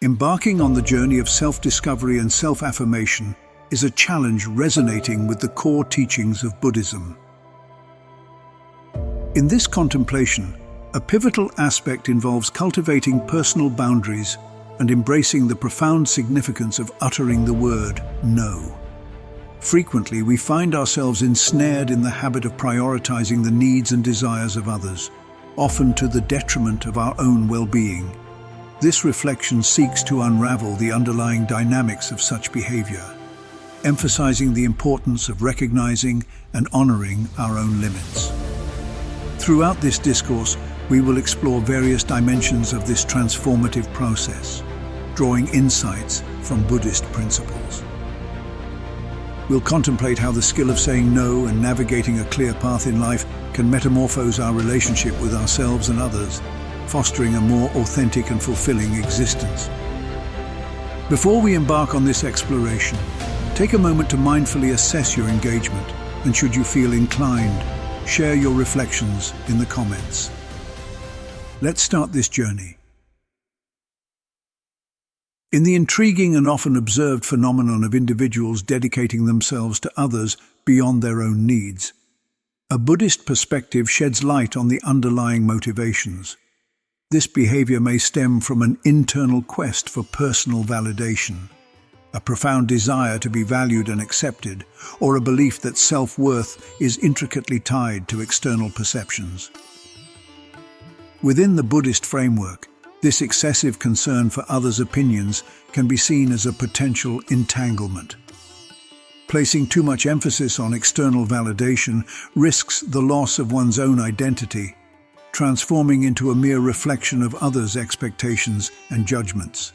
Embarking on the journey of self-discovery and self-affirmation is a challenge resonating with the core teachings of Buddhism. In this contemplation, a pivotal aspect involves cultivating personal boundaries and embracing the profound significance of uttering the word no. Frequently, we find ourselves ensnared in the habit of prioritizing the needs and desires of others, often to the detriment of our own well-being. This reflection seeks to unravel the underlying dynamics of such behavior, emphasizing the importance of recognizing and honoring our own limits. Throughout this discourse, we will explore various dimensions of this transformative process, drawing insights from Buddhist principles. We'll contemplate how the skill of saying no and navigating a clear path in life can metamorphose our relationship with ourselves and others, fostering a more authentic and fulfilling existence. Before we embark on this exploration, take a moment to mindfully assess your engagement, and should you feel inclined, share your reflections in the comments. Let's start this journey. In the intriguing and often observed phenomenon of individuals dedicating themselves to others beyond their own needs, a Buddhist perspective sheds light on the underlying motivations. This behavior may stem from an internal quest for personal validation, a profound desire to be valued and accepted, or a belief that self-worth is intricately tied to external perceptions. Within the Buddhist framework, this excessive concern for others' opinions can be seen as a potential entanglement. Placing too much emphasis on external validation risks the loss of one's own identity, transforming into a mere reflection of others' expectations and judgments.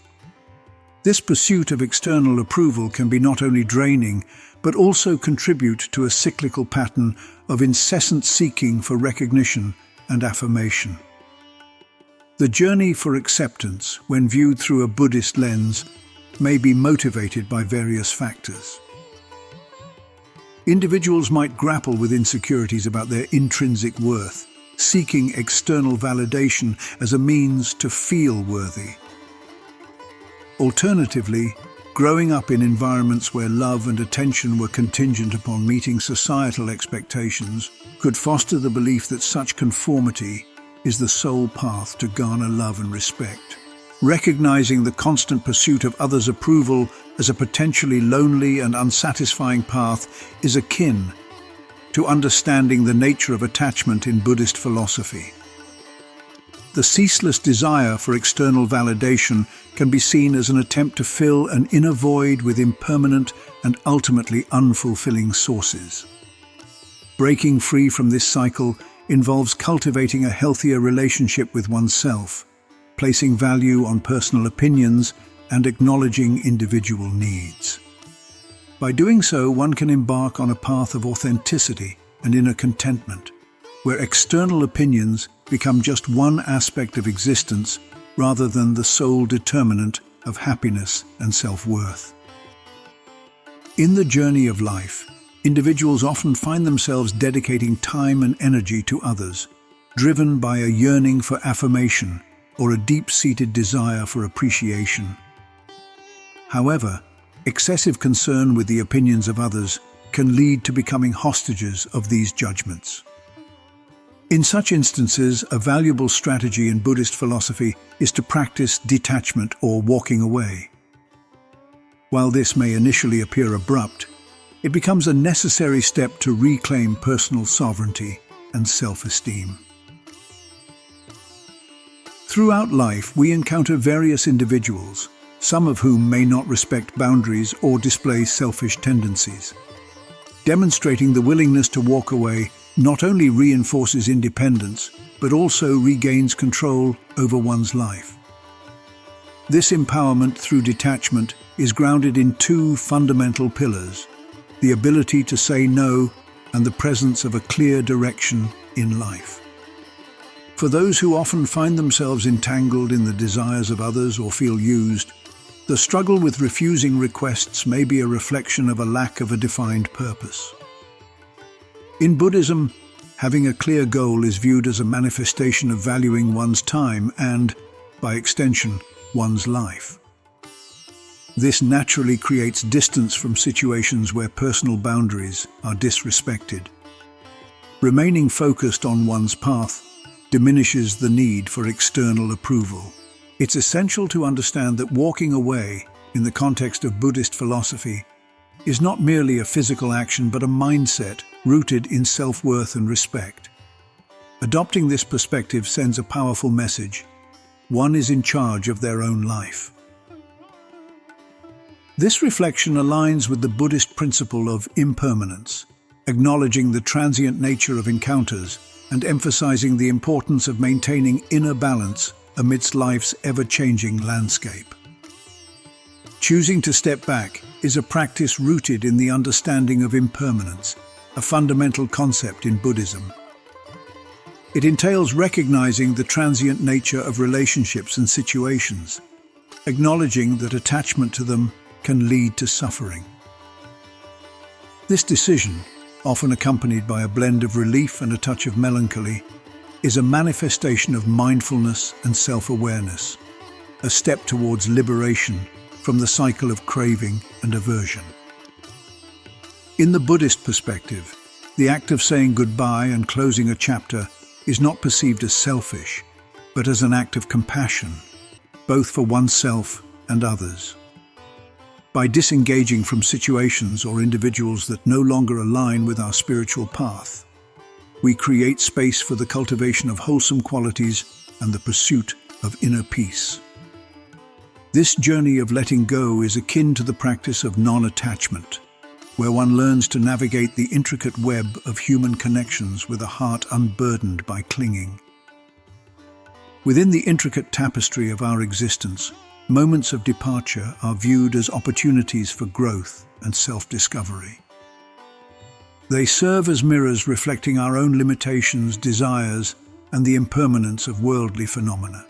This pursuit of external approval can be not only draining, but also contribute to a cyclical pattern of incessant seeking for recognition and affirmation. The journey for acceptance, when viewed through a Buddhist lens, may be motivated by various factors. Individuals might grapple with insecurities about their intrinsic worth, seeking external validation as a means to feel worthy. Alternatively, growing up in environments where love and attention were contingent upon meeting societal expectations could foster the belief that such conformity is the sole path to garner love and respect. Recognizing the constant pursuit of others' approval as a potentially lonely and unsatisfying path is akin to understanding the nature of attachment in Buddhist philosophy. The ceaseless desire for external validation can be seen as an attempt to fill an inner void with impermanent and ultimately unfulfilling sources. Breaking free from this cycle involves cultivating a healthier relationship with oneself, placing value on personal opinions, and acknowledging individual needs. By doing so, one can embark on a path of authenticity and inner contentment, where external opinions become just one aspect of existence rather than the sole determinant of happiness and self-worth. In the journey of life, individuals often find themselves dedicating time and energy to others, driven by a yearning for affirmation or a deep-seated desire for appreciation. However, excessive concern with the opinions of others can lead to becoming hostages of these judgments. In such instances, a valuable strategy in Buddhist philosophy is to practice detachment or walking away. While this may initially appear abrupt, it becomes a necessary step to reclaim personal sovereignty and self-esteem. Throughout life, we encounter various individuals, some of whom may not respect boundaries or display selfish tendencies. Demonstrating the willingness to walk away not only reinforces independence, but also regains control over one's life. This empowerment through detachment is grounded in two fundamental pillars: the ability to say no and the presence of a clear direction in life. For those who often find themselves entangled in the desires of others or feel used, the struggle with refusing requests may be a reflection of a lack of a defined purpose. In Buddhism, having a clear goal is viewed as a manifestation of valuing one's time and, by extension, one's life. This naturally creates distance from situations where personal boundaries are disrespected. Remaining focused on one's path diminishes the need for external approval. It's essential to understand that walking away, in the context of Buddhist philosophy, is not merely a physical action but a mindset rooted in self-worth and respect. Adopting this perspective sends a powerful message. One is in charge of their own life. This reflection aligns with the Buddhist principle of impermanence, acknowledging the transient nature of encounters and emphasizing the importance of maintaining inner balance amidst life's ever-changing landscape. Choosing to step back is a practice rooted in the understanding of impermanence, a fundamental concept in Buddhism. It entails recognizing the transient nature of relationships and situations, acknowledging that attachment to them can lead to suffering. This decision, often accompanied by a blend of relief and a touch of melancholy, is a manifestation of mindfulness and self-awareness, a step towards liberation from the cycle of craving and aversion. In the Buddhist perspective, the act of saying goodbye and closing a chapter is not perceived as selfish, but as an act of compassion, both for oneself and others. By disengaging from situations or individuals that no longer align with our spiritual path, we create space for the cultivation of wholesome qualities and the pursuit of inner peace. This journey of letting go is akin to the practice of non-attachment, where one learns to navigate the intricate web of human connections with a heart unburdened by clinging. Within the intricate tapestry of our existence, moments of departure are viewed as opportunities for growth and self-discovery. They serve as mirrors reflecting our own limitations, desires, and the impermanence of worldly phenomena.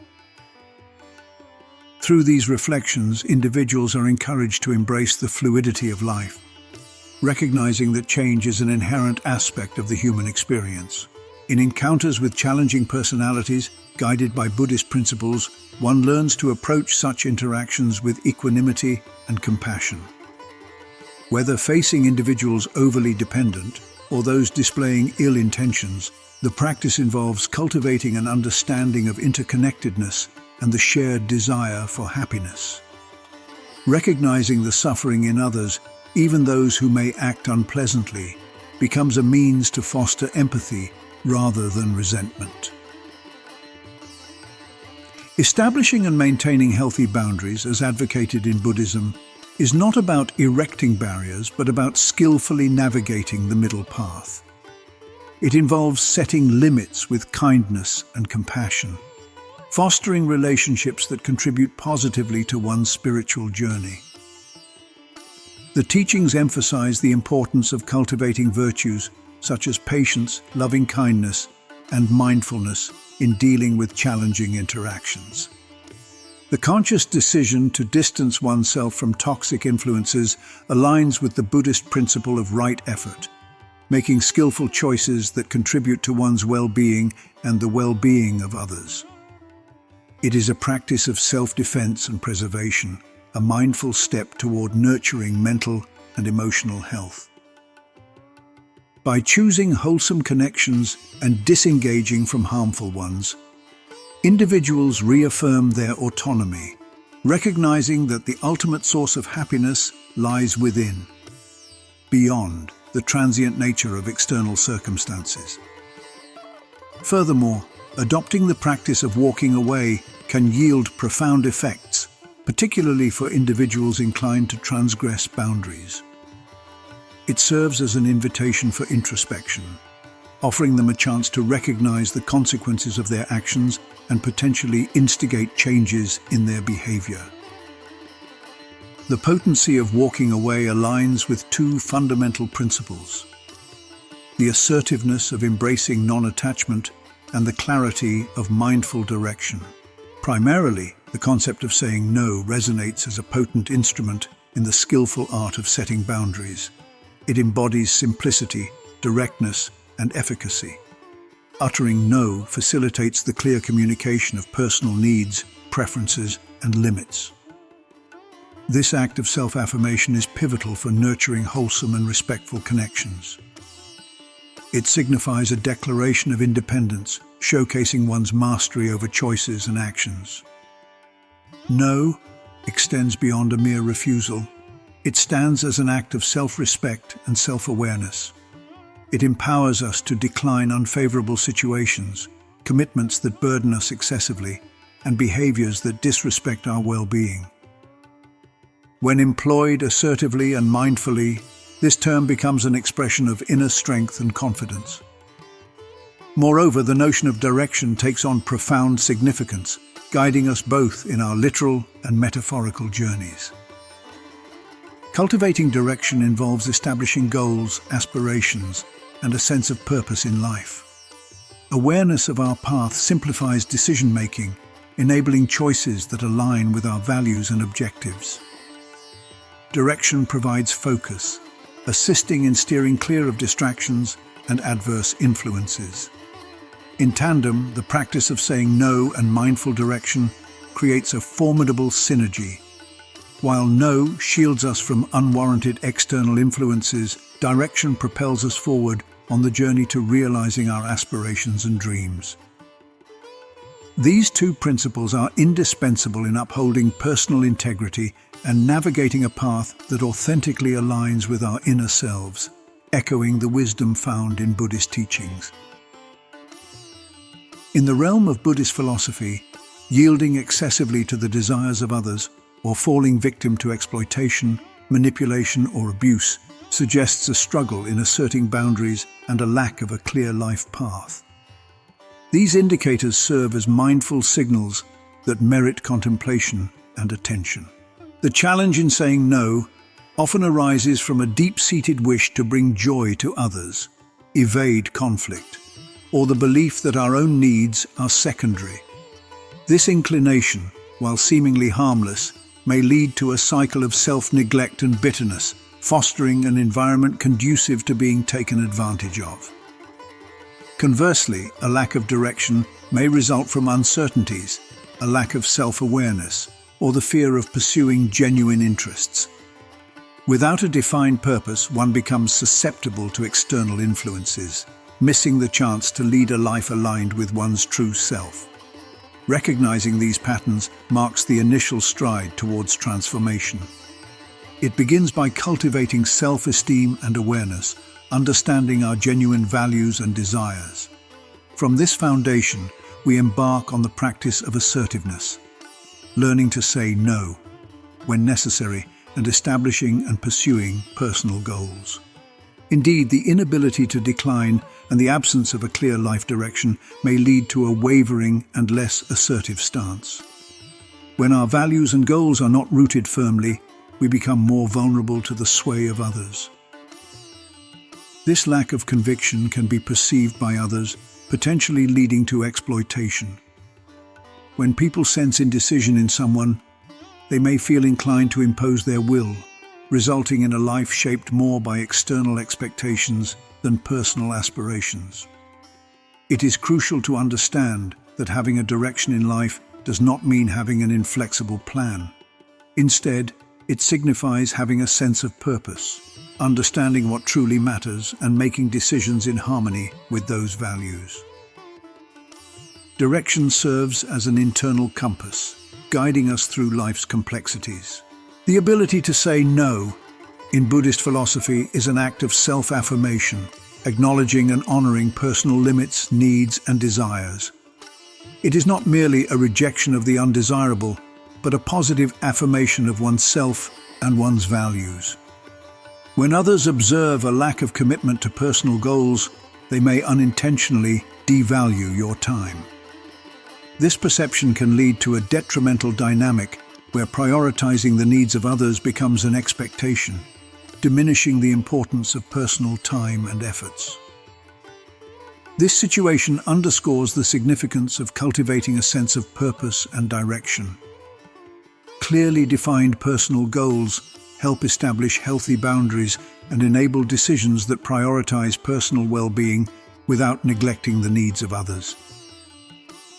Through these reflections, individuals are encouraged to embrace the fluidity of life, recognizing that change is an inherent aspect of the human experience. In encounters with challenging personalities, guided by Buddhist principles, one learns to approach such interactions with equanimity and compassion. Whether facing individuals overly dependent or those displaying ill intentions, the practice involves cultivating an understanding of interconnectedness and the shared desire for happiness. Recognizing the suffering in others, even those who may act unpleasantly, becomes a means to foster empathy rather than resentment. Establishing and maintaining healthy boundaries, as advocated in Buddhism, is not about erecting barriers, but about skillfully navigating the middle path. It involves setting limits with kindness and compassion, fostering relationships that contribute positively to one's spiritual journey. The teachings emphasize the importance of cultivating virtues such as patience, loving kindness, and mindfulness in dealing with challenging interactions. The conscious decision to distance oneself from toxic influences aligns with the Buddhist principle of right effort, making skillful choices that contribute to one's well-being and the well-being of others. It is a practice of self-defense and preservation, a mindful step toward nurturing mental and emotional health. By choosing wholesome connections and disengaging from harmful ones, individuals reaffirm their autonomy, recognizing that the ultimate source of happiness lies within, beyond the transient nature of external circumstances. Furthermore, adopting the practice of walking away can yield profound effects, particularly for individuals inclined to transgress boundaries. It serves as an invitation for introspection, offering them a chance to recognize the consequences of their actions and potentially instigate changes in their behavior. The potency of walking away aligns with two fundamental principles: the assertiveness of embracing non-attachment and the clarity of mindful direction. Primarily, the concept of saying no resonates as a potent instrument in the skillful art of setting boundaries. It embodies simplicity, directness, and efficacy. Uttering no facilitates the clear communication of personal needs, preferences, and limits. This act of self-affirmation is pivotal for nurturing wholesome and respectful connections. It signifies a declaration of independence, showcasing one's mastery over choices and actions. No extends beyond a mere refusal. It stands as an act of self-respect and self-awareness. It empowers us to decline unfavorable situations, commitments that burden us excessively, and behaviors that disrespect our well-being. When employed assertively and mindfully, this term becomes an expression of inner strength and confidence. Moreover, the notion of direction takes on profound significance, guiding us both in our literal and metaphorical journeys. Cultivating direction involves establishing goals, aspirations, and a sense of purpose in life. Awareness of our path simplifies decision-making, enabling choices that align with our values and objectives. Direction provides focus, assisting in steering clear of distractions and adverse influences. In tandem, the practice of saying no and mindful direction creates a formidable synergy. While no shields us from unwarranted external influences, direction propels us forward on the journey to realizing our aspirations and dreams. These two principles are indispensable in upholding personal integrity and navigating a path that authentically aligns with our inner selves, echoing the wisdom found in Buddhist teachings. In the realm of Buddhist philosophy, yielding excessively to the desires of others or falling victim to exploitation, manipulation, or abuse suggests a struggle in asserting boundaries and a lack of a clear life path. These indicators serve as mindful signals that merit contemplation and attention. The challenge in saying no often arises from a deep-seated wish to bring joy to others, evade conflict, or the belief that our own needs are secondary. This inclination, while seemingly harmless, may lead to a cycle of self-neglect and bitterness, fostering an environment conducive to being taken advantage of. Conversely, a lack of direction may result from uncertainties, a lack of self-awareness, or the fear of pursuing genuine interests. Without a defined purpose, one becomes susceptible to external influences, missing the chance to lead a life aligned with one's true self. Recognizing these patterns marks the initial stride towards transformation. It begins by cultivating self-esteem and awareness, understanding our genuine values and desires. From this foundation, we embark on the practice of assertiveness, learning to say no when necessary and establishing and pursuing personal goals. Indeed, the inability to decline and the absence of a clear life direction may lead to a wavering and less assertive stance. When our values and goals are not rooted firmly, we become more vulnerable to the sway of others. This lack of conviction can be perceived by others, potentially leading to exploitation. When people sense indecision in someone, they may feel inclined to impose their will, resulting in a life shaped more by external expectations than personal aspirations. It is crucial to understand that having a direction in life does not mean having an inflexible plan. Instead, it signifies having a sense of purpose, understanding what truly matters, and making decisions in harmony with those values. Direction serves as an internal compass, guiding us through life's complexities. The ability to say no in Buddhist philosophy is an act of self-affirmation, acknowledging and honoring personal limits, needs, and desires. It is not merely a rejection of the undesirable, but a positive affirmation of oneself and one's values. When others observe a lack of commitment to personal goals, they may unintentionally devalue your time. This perception can lead to a detrimental dynamic where prioritizing the needs of others becomes an expectation, diminishing the importance of personal time and efforts. This situation underscores the significance of cultivating a sense of purpose and direction. Clearly defined personal goals help establish healthy boundaries and enable decisions that prioritize personal well-being without neglecting the needs of others.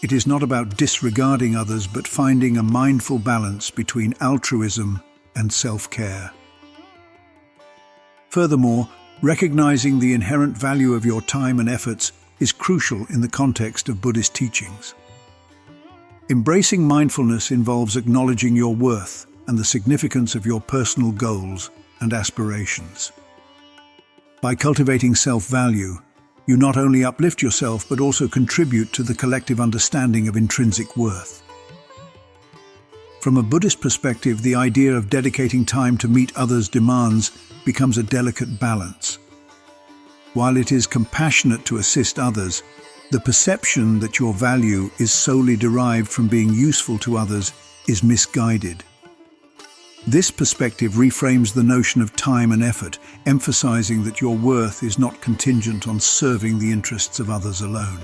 It is not about disregarding others, but finding a mindful balance between altruism and self-care. Furthermore, recognizing the inherent value of your time and efforts is crucial in the context of Buddhist teachings. Embracing mindfulness involves acknowledging your worth and the significance of your personal goals and aspirations. By cultivating self-value, you not only uplift yourself but also contribute to the collective understanding of intrinsic worth. From a Buddhist perspective, the idea of dedicating time to meet others' demands becomes a delicate balance. While it is compassionate to assist others, the perception that your value is solely derived from being useful to others is misguided. This perspective reframes the notion of time and effort, emphasizing that your worth is not contingent on serving the interests of others alone.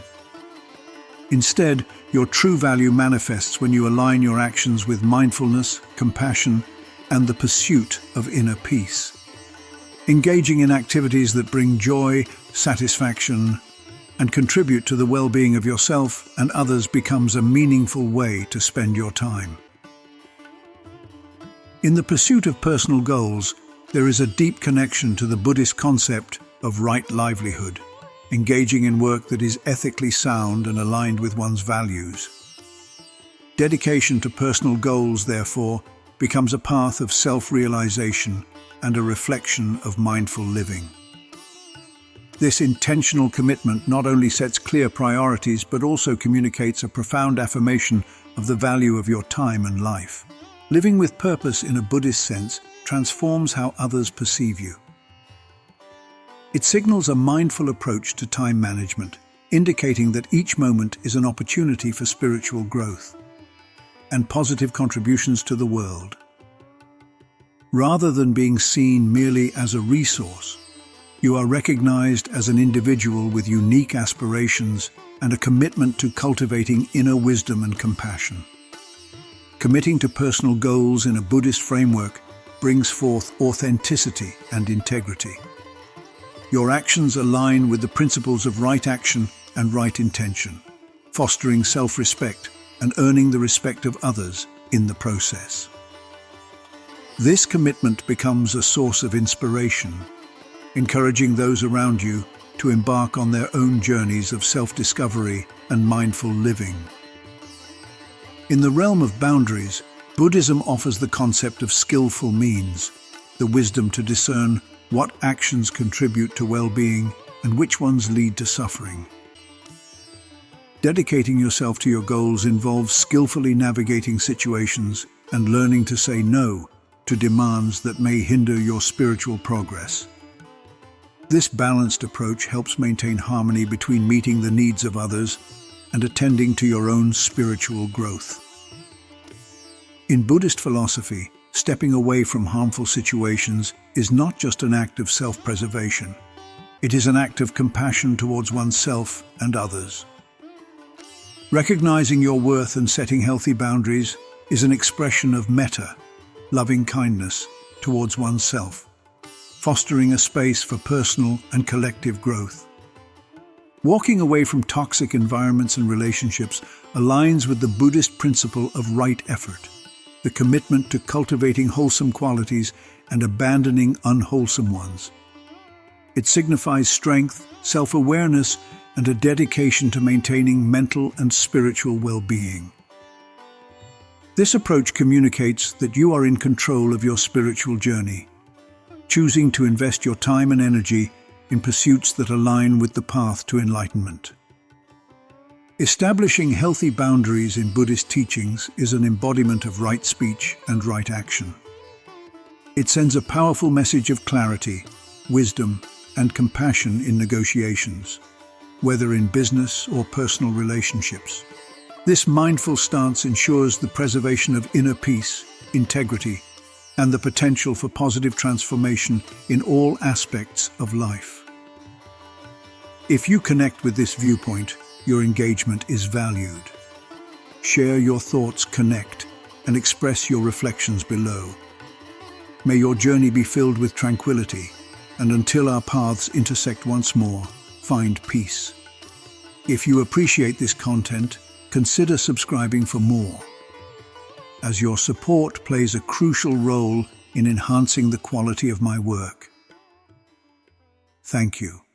Instead, your true value manifests when you align your actions with mindfulness, compassion, and the pursuit of inner peace. Engaging in activities that bring joy, satisfaction, and contribute to the well-being of yourself and others becomes a meaningful way to spend your time. In the pursuit of personal goals, there is a deep connection to the Buddhist concept of right livelihood, engaging in work that is ethically sound and aligned with one's values. Dedication to personal goals, therefore, becomes a path of self-realization and a reflection of mindful living. This intentional commitment not only sets clear priorities but also communicates a profound affirmation of the value of your time and life. Living with purpose in a Buddhist sense transforms how others perceive you. It signals a mindful approach to time management, indicating that each moment is an opportunity for spiritual growth and positive contributions to the world. Rather than being seen merely as a resource, you are recognized as an individual with unique aspirations and a commitment to cultivating inner wisdom and compassion. Committing to personal goals in a Buddhist framework brings forth authenticity and integrity. Your actions align with the principles of right action and right intention, fostering self-respect and earning the respect of others in the process. This commitment becomes a source of inspiration, encouraging those around you to embark on their own journeys of self-discovery and mindful living. In the realm of boundaries, Buddhism offers the concept of skillful means, the wisdom to discern what actions contribute to well-being and which ones lead to suffering. Dedicating yourself to your goals involves skillfully navigating situations and learning to say no to demands that may hinder your spiritual progress. This balanced approach helps maintain harmony between meeting the needs of others and attending to your own spiritual growth. In Buddhist philosophy, stepping away from harmful situations is not just an act of self-preservation. It is an act of compassion towards oneself and others. Recognizing your worth and setting healthy boundaries is an expression of metta, loving kindness towards oneself, fostering a space for personal and collective growth. Walking away from toxic environments and relationships aligns with the Buddhist principle of right effort, the commitment to cultivating wholesome qualities and abandoning unwholesome ones. It signifies strength, self-awareness, and a dedication to maintaining mental and spiritual well-being. This approach communicates that you are in control of your spiritual journey, choosing to invest your time and energy in pursuits that align with the path to enlightenment. Establishing healthy boundaries in Buddhist teachings is an embodiment of right speech and right action. It sends a powerful message of clarity, wisdom, and compassion in negotiations, whether in business or personal relationships. This mindful stance ensures the preservation of inner peace, integrity, and the potential for positive transformation in all aspects of life. If you connect with this viewpoint, your engagement is valued. Share your thoughts, connect, and express your reflections below. May your journey be filled with tranquility, and until our paths intersect once more, find peace. If you appreciate this content, consider subscribing for more, as your support plays a crucial role in enhancing the quality of my work. Thank you.